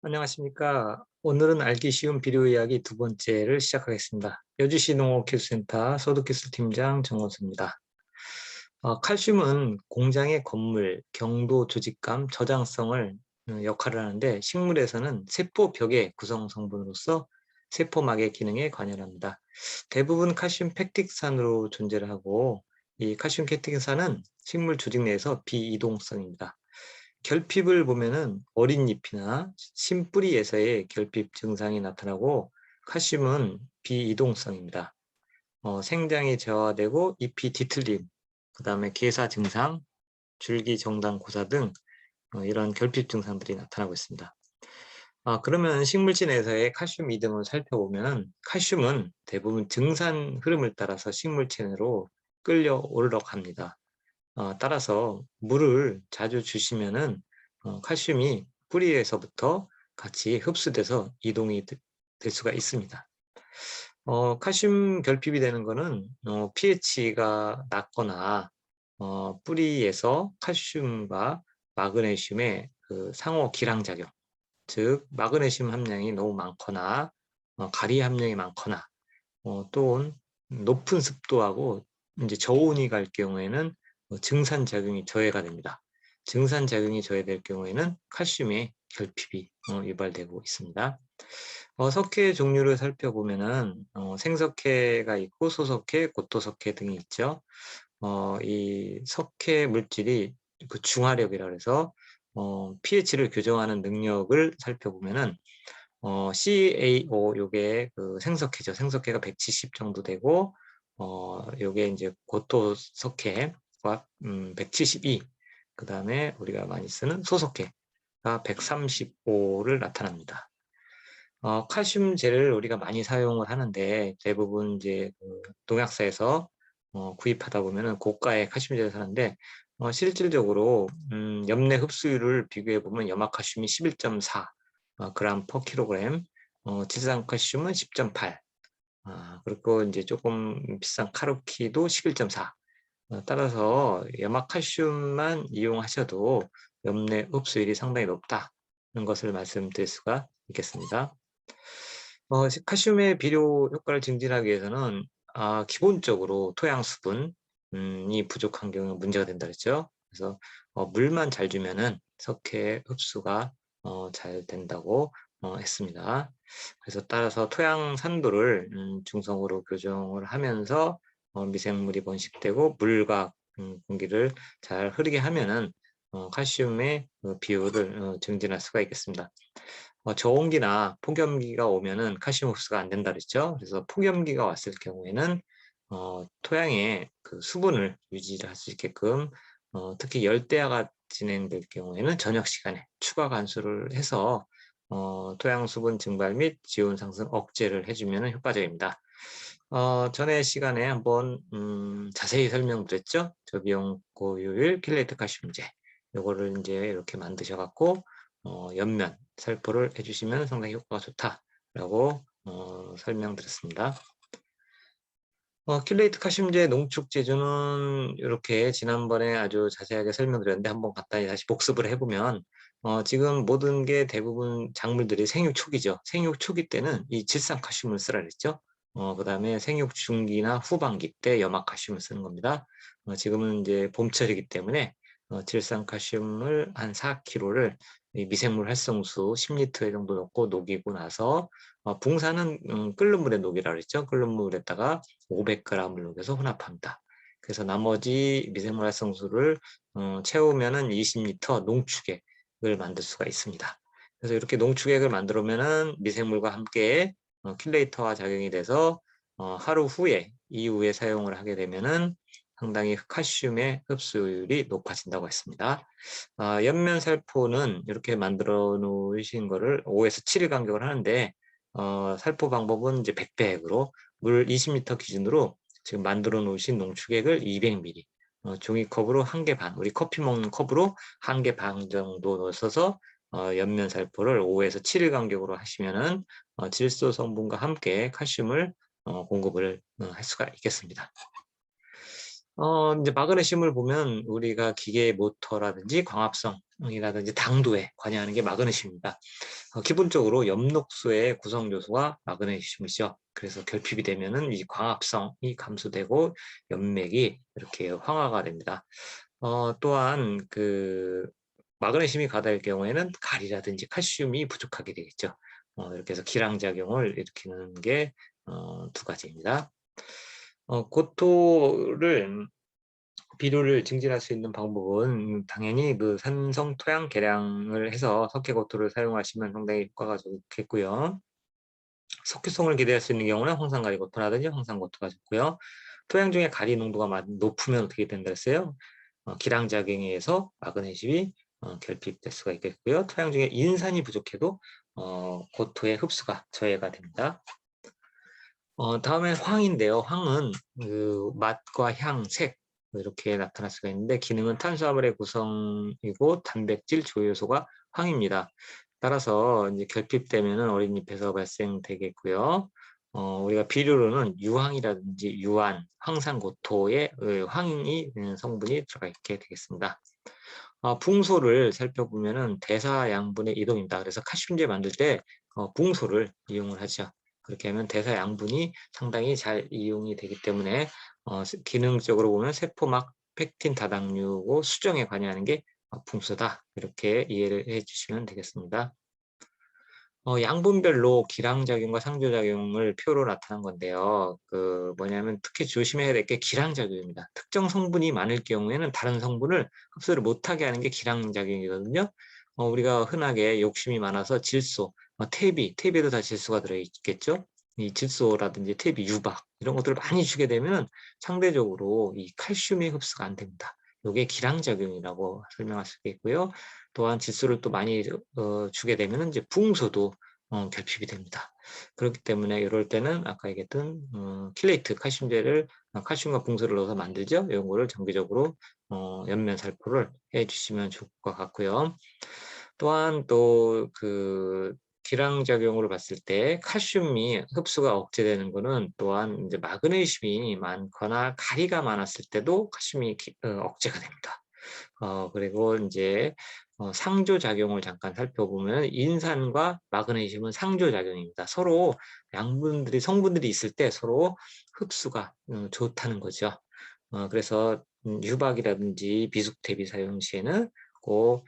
안녕하십니까. 오늘은 알기 쉬운 비료 이야기 두 번째를 시작하겠습니다. 여주시 농업기술센터 소득기술팀장 정원수입니다. 칼슘은 공장의 건물, 경도 조직감, 저장성을 역할을 하는데 식물에서는 세포벽의 구성 성분으로서 세포막의 기능에 관여합니다. 대부분 칼슘 펙틱산으로 존재를 하고 이 칼슘 펙틱산은 식물 조직 내에서 비이동성입니다. 결핍을 보면은 어린 잎이나 심뿌리에서의 결핍 증상이 나타나고 칼슘은 비이동성입니다. 생장이 저하되고 잎이 뒤틀림, 그다음에 괴사 증상, 줄기 정당 고사 등 이런 결핍 증상들이 나타나고 있습니다. 그러면 식물질 내에서의 칼슘 이동을 살펴보면 칼슘은 대부분 증산 흐름을 따라서 식물체 내로 끌려 올라갑니다. 따라서 물을 자주 주시면은 칼슘이 뿌리에서부터 같이 흡수돼서 이동이 될 수가 있습니다. 칼슘 결핍이 되는 거는 pH가 낮거나 뿌리에서 칼슘과 마그네슘의 그 상호 기량작용, 즉 마그네슘 함량이 너무 많거나 가리 함량이 많거나 또는 높은 습도하고 이제 저온이 갈 경우에는 증산작용이 저해가 됩니다. 증산작용이 저해될 경우에는 칼슘의 결핍이 유발되고 있습니다. 석회 종류를 살펴보면은 생석회가 있고 소석회, 고토석회 등이 있죠. 이 석회 물질이 그 중화력이라 해서 pH를 교정하는 능력을 살펴보면은 CaO 요게 그 생석회죠. 생석회가 170 정도 되고 요게 이제 고토석회가 172, 그다음에 우리가 많이 쓰는 소석회가 135를 나타납니다. 칼슘제를 우리가 많이 사용을 하는데 대부분 이제 그 농약사에서 구입하다 보면은 고가의 칼슘제를 사는데 실질적으로 엽내 흡수율을 비교해 보면 염화칼슘이 11.4 그램 퍼 킬로그램, 질산칼슘은 10.8, 그리고 이제 조금 비싼 카르키도 11.4. 따라서 염화칼슘만 이용하셔도 엽내 흡수율이 상당히 높다는 것을 말씀드릴 수가 있겠습니다. 칼슘의 비료 효과를 증진하기 위해서는 기본적으로 토양 수분이 부족한 경우 문제가 된다 그랬죠. 그래서 물만 잘 주면은 석회 흡수가 잘 된다고 했습니다. 그래서 따라서 토양 산도를 중성으로 교정을 하면서 미생물이 번식되고 물과 공기를 잘 흐르게 하면은 칼슘의 비율을 증진할 수가 있겠습니다. 저온기나 폭염기가 오면은 칼슘 흡수가 안 된다 그랬죠. 그래서 폭염기가 왔을 경우에는 토양에 그 수분을 유지할 수 있게끔 특히 열대야가 진행될 경우에는 저녁 시간에 추가 관수를 해서 토양 수분 증발 및 지온 상승 억제를 해주면 효과적입니다. 전에 시간에 한번 자세히 설명드렸죠. 저비용 고효율 킬레이트 칼슘제, 요거를 이제 이렇게 만드셔 갖고 옆면 살포를 해주시면 상당히 효과가 좋다라고 설명드렸습니다. 킬레이트 칼슘제 농축 제조는 이렇게 지난번에 아주 자세하게 설명드렸는데 한번 간단히 다시 복습을 해보면 지금 모든 게 대부분 작물들이 생육 초기죠. 생육 초기 때는 이 질산칼슘을 쓰라 그랬죠. 그 다음에 생육 중기나 후반기 때 염화칼슘을 쓰는 겁니다. 지금은 이제 봄철이기 때문에 질산칼슘을 한 4kg를 미생물 활성수 10리터 정도 넣고 녹이고 나서 붕사는 끓는 물에 녹이라 그랬죠. 끓는 물에다가 500g을 녹여서 혼합합니다. 그래서 나머지 미생물 활성수를 채우면은 20리터 농축액을 만들 수가 있습니다. 그래서 이렇게 농축액을 만들면은 미생물과 함께 킬레이터와 작용이 돼서 하루 후에 이후에 사용을 하게 되면은 상당히 칼슘의 흡수율이 높아진다고 했습니다. 옆면 살포는 이렇게 만들어 놓으신 거를 5에서 7일 간격을 하는데 살포 방법은 이제 100배액으로 물 20리터 기준으로 지금 만들어 놓으신 농축액을 200ml, 종이컵으로 1개 반, 우리 커피 먹는 컵으로 1개 반 정도 넣어서 옆면 살포를 5에서 7일 간격으로 하시면은 질소 성분과 함께 칼슘을 공급을 할 수가 있겠습니다. 이제 마그네슘을 보면 우리가 기계 모터라든지 광합성이라든지 당도에 관여하는 게 마그네슘입니다. 기본적으로 엽록소의 구성 요소가 마그네슘이죠. 그래서 결핍이 되면은 이 광합성이 감소되고 연맥이 이렇게 황화가 됩니다. 또한 그 마그네슘이 과다일 경우에는 가리라든지 칼슘이 부족하게 되겠죠. 이렇게 해서 기량작용을 일으키는 게 두 가지입니다. 고토를 비료를 증진할 수 있는 방법은 당연히 그 산성 토양 개량을 해서 석회 고토를 사용하시면 상당히 효과가 좋겠고요. 석회성을 기대할 수 있는 경우는 황산가리 고토라든지 황산고토가 좋고요. 토양 중에 가리 농도가 높으면 어떻게 된다 했어요? 기량작용에 의해서 마그네슘이 결핍될 수가 있겠고요. 토양 중에 인산이 부족해도 고토의 흡수가 저해가 됩니다. 다음엔 황인데요. 황은 그 맛과 향, 색 이렇게 나타날 수가 있는데 기능은 탄수화물의 구성이고 단백질, 조효소가 황입니다. 따라서 이제 결핍되면은 어린잎에서 발생되겠고요. 우리가 비료로는 유황이라든지 유한, 황산고토의 황이 성분이 들어가 있게 되겠습니다. 붕소를 살펴보면은 대사 양분의 이동입니다. 그래서 칼슘제 만들 때 붕소를 이용을 하죠. 그렇게 하면 대사 양분이 상당히 잘 이용이 되기 때문에 기능적으로 보면 세포막 펙틴 다당류고 수정에 관여하는 게 붕소다. 이렇게 이해를 해주시면 되겠습니다. 양분별로 기량작용과 상조작용을 표로 나타난 건데요. 그 뭐냐면 특히 조심해야 될 게 기량작용입니다. 특정 성분이 많을 경우에는 다른 성분을 흡수를 못하게 하는 게 기량작용이거든요. 우리가 흔하게 욕심이 많아서 질소, 퇴비에도 다 질소가 들어있겠죠. 이 질소라든지 퇴비, 유박 이런 것들을 많이 주게 되면 상대적으로 이 칼슘의 흡수가 안 됩니다. 이게 기량작용이라고 설명할 수 있겠고요. 또한 질소를 또 많이 주게 되면 이제 붕소도 결핍이 됩니다. 그렇기 때문에 이럴 때는 아까 얘기했던 킬레이트 칼슘제를 칼슘과 붕소를 넣어서 만들죠. 이런 거를 정기적으로 연면 살포를 해주시면 좋을 것 같고요. 또한 또 그 기량작용으로 봤을 때 칼슘이 흡수가 억제되는 거는 또한 이제 마그네슘이 많거나 가리가 많았을 때도 칼슘이 억제가 됩니다. 그리고 이제 상조작용을 잠깐 살펴보면 인산과 마그네슘은 상조작용입니다. 서로 성분들이 있을 때 서로 흡수가 좋다는 거죠. 그래서 유박이라든지 비숙태비 사용 시에는 꼭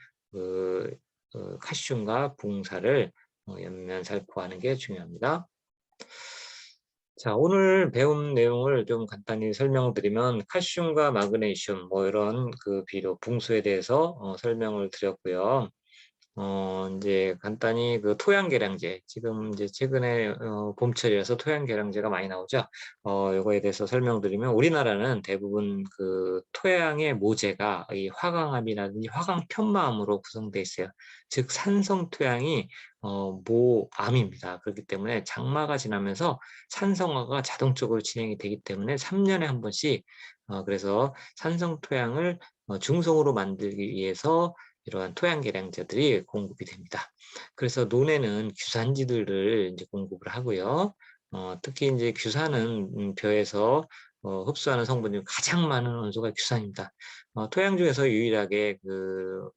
칼슘과 붕사를 연면 살포하는 게 중요합니다. 자, 오늘 배운 내용을 좀 간단히 설명드리면 칼슘과 마그네슘 이런 그 비료, 붕수에 대해서 설명을 드렸고요. 이제 간단히 그 토양계량제, 지금 이제 최근에 봄철이라서 토양계량제가 많이 나오죠. 요거에 대해서 설명드리면 우리나라는 대부분 그 토양의 모재가 이 화강암이라든지 화강편마암으로 구성되어 있어요. 즉 산성 토양이 모암입니다. 그렇기 때문에 장마가 지나면서 산성화가 자동적으로 진행이 되기 때문에 3년에 한 번씩 그래서 산성 토양을 중성으로 만들기 위해서 이러한 토양계량제들이 공급이 됩니다. 그래서 논에는 규산지들을 이제 공급을 하고요. 특히 이제 규산은 벼에서 흡수하는 성분 중 가장 많은 원소가 규산입니다. 토양 중에서 유일하게 그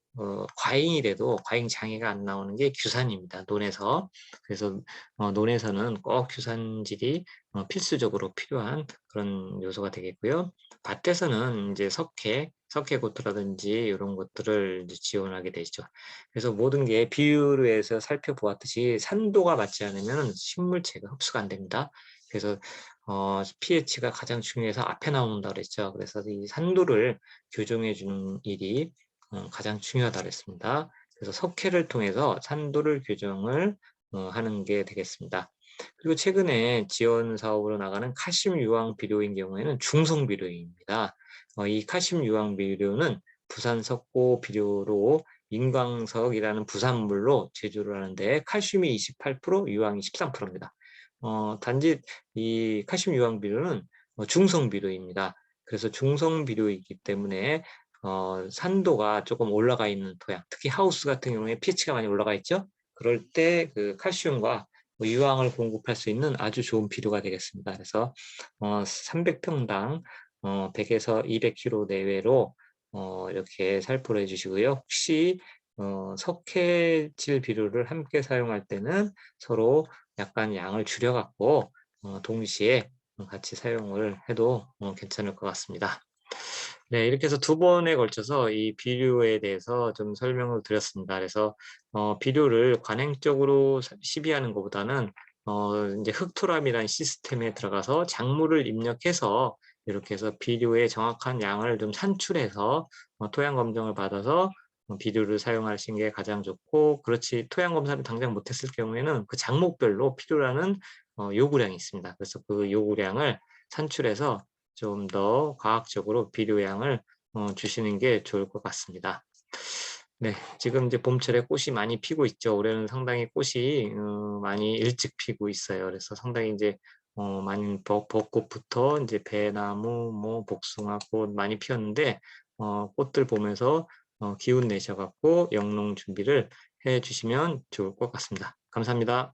과잉이 돼도 과잉 장애가 안 나오는 게 규산입니다. 논에서. 그래서 논에서는 꼭 규산질이 필수적으로 필요한 그런 요소가 되겠고요. 밭에서는 이제 석회고토라든지 이런 것들을 이제 지원하게 되죠. 그래서 모든 게 비율로 해서 살펴보았듯이 산도가 맞지 않으면 식물체가 흡수가 안 됩니다. 그래서 pH가 가장 중요해서 앞에 나온다 그랬죠. 그래서 이 산도를 교정해 주는 일이 가장 중요하다 그랬습니다. 그래서 석회를 통해서 산도를 교정을 하는 게 되겠습니다. 그리고 최근에 지원 사업으로 나가는 칼슘 유황 비료인 경우에는 중성 비료입니다. 이 칼슘 유황 비료는 부산 석고 비료로 인광석이라는 부산물로 제조를 하는데 칼슘이 28%, 유황이 13%입니다. 단지 이 칼슘 유황 비료는 중성 비료입니다. 그래서 중성 비료이기 때문에 산도가 조금 올라가 있는 토양, 특히 하우스 같은 경우에 pH가 많이 올라가 있죠. 그럴 때 그 칼슘과 유황을 공급할 수 있는 아주 좋은 비료가 되겠습니다. 그래서 300평당 100에서 200kg 내외로 이렇게 살포를 해주시고요. 혹시 석회질 비료를 함께 사용할 때는 서로 약간 양을 줄여 갖고 동시에 같이 사용을 해도 괜찮을 것 같습니다. 네. 이렇게 해서 두 번에 걸쳐서 이 비료에 대해서 좀 설명을 드렸습니다. 그래서 비료를 관행적으로 시비하는 것보다는 인제 흙토람이라는 시스템에 들어가서 작물을 입력해서 이렇게 해서 비료의 정확한 양을 좀 산출해서 토양 검정을 받아서 비료를 사용하시는 게 가장 좋고, 그렇지 토양 검사를 당장 못 했을 경우에는 그 작목별로 필요로 하는 요구량이 있습니다. 그래서 그 요구량을 산출해서 좀 더 과학적으로 비료량을 주시는 게 좋을 것 같습니다. 네. 지금 이제 봄철에 꽃이 많이 피고 있죠. 올해는 상당히 꽃이 많이 일찍 피고 있어요. 그래서 상당히 인제 많은 벚꽃부터 인제 배나무, 뭐 복숭아꽃 많이 피었는데, 꽃들 보면서 기운 내셔 갖고 영농 준비를 해 주시면 좋을 것 같습니다. 감사합니다.